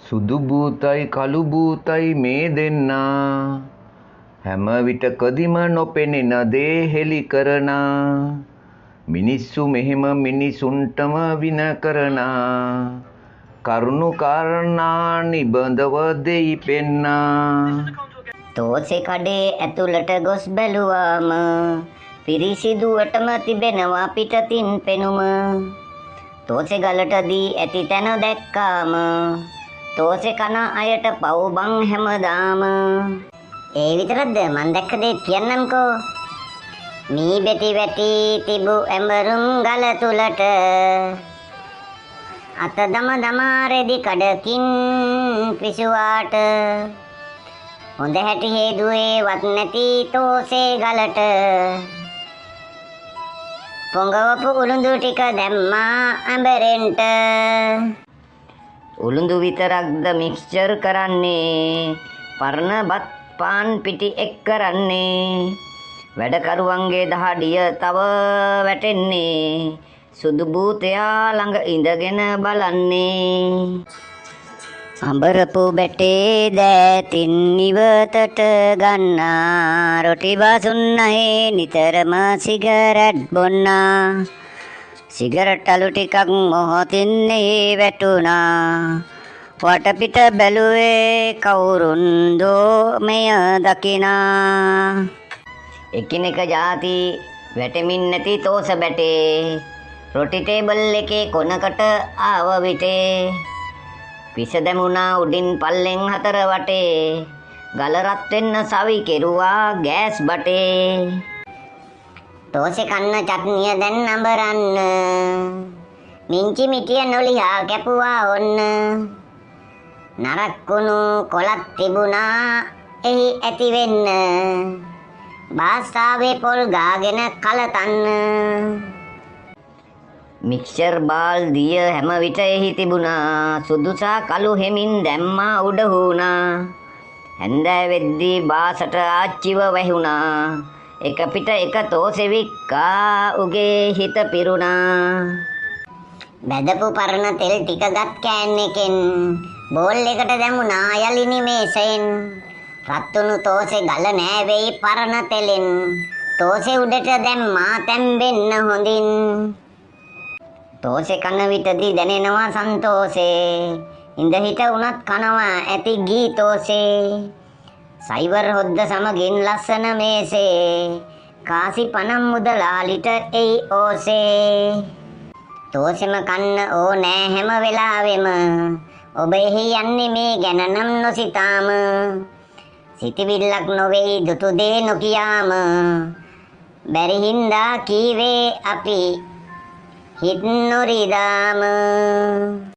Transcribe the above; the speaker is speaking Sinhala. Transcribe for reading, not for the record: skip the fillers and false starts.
සුදු බූතයි කළු බූතයි මේ දෙන්නා හැම විටකදීම නොපෙනෙන දේ හෙළි කරනා මිනිස්සු මෙහෙම මිනිසුන්ටම වින කරනා කරුණු කාරණා නිබඳව දෙයි පෙන්නා තෝසේ කඩේ ඇතුළට ගොස් බැලුවාම පිරිසිදුවටම තිබෙනවා පිටතින් පෙනුම තෝසේ ගලට දී ඇති තැන දැක්කාම තෝසේ කන අයට පව් බං හැමදාම ඒ විතරක්ද මං දැක්ක දේ කියන්නම්කෝ මී බෙටි වැටි තිබු ඇඹරුම් ගල තුලට අත දම දමා රෙදි කඩකින් පිසුවාට හොඳ හැටි හේදුවේ වත් නැති තෝසේ ගලට පොඟවපු උළුඳු ටික දැම්මා ඇඹරෙන්ට උළුඳු විතරක්ද මික්ස්චර් කරන්නේ පරණ බත් පාන් පිටි එක් කරන්නේ වැඩකරුවන්ගේ දහඩිය තව වැටෙන්නේ සුදු බූතයා ළඟ ඉඳගෙන බලන්නේ අඹරපු බැටේ දෑතින් ඉවතට ගන්නා රොටි බාසුන්නහේ නිතරම සිගරට් බොන්නා සිගරට් අලු ටිකක් මොහොතින් වැටුණා වටපිට බැලුවේ කවුරුන්දෝ මෙය දකිනා එකිනෙක ಜಾති වැටෙමින් නැති තෝස බැටේ රොටි ටේබල් එකේ කොනකට ආව විටේ පිස දැමුණා උඩින් පල්ලෙන් හතර වටේ ගල රත් වෙන්න සවි කෙරුවා ගෑස් බටේ තෝසේ කන්න චට්නිය දැන් අඹරන්න මිංචි මිටිය නොලියා කැපුවා ඔන්න නරක්කුණු කොලක් තිබුණා එහි ඇති වෙන්න බාස්තාවේ පොල් ගාගෙන කලතන්න මික්සර් බාල්දිය හැම විට එහි තිබුණා සුදුසා කළු හෙමින් දැම්මා උඩ හුණා හැන්දෑ වෙද්දී බාසට ආච්චිව වැහුණා එක පිට එක තෝසෙවික්කා උගේ හිත පිරුණා බැදපු පරණ තෙල් ටික ගත් කෑන් එකෙන් බෝල් එකට දැමුණා යලිනි මේසෙන් රත්තුණු තෝසේ ගල නෑවෙයි පරණ තෙලෙන් තෝසේ උඩට දැම්මා තැම්බෙන්න හොඳින් තෝසේ කන විටදී දැනෙනවා සන්තෝසේ ඉඳ හිට උනත් කනවා ඇති ගී තෝසේ සයිවර් හොද්ද සමගින් ලස්සන මේසේ කාසි පනම් මුදලාලිට එයි ඕසේ තෝසෙම කන්න ඕනෑ හැම වෙලාවෙම ඔබ එහි යන්නේ මේ ගැන නම් නොසිතාම සිතිවිල්ලක් නොවෙයි දුටු දේ නොකියාම බැරි හින්දා කීවේ අපි හිත් නොරිදාම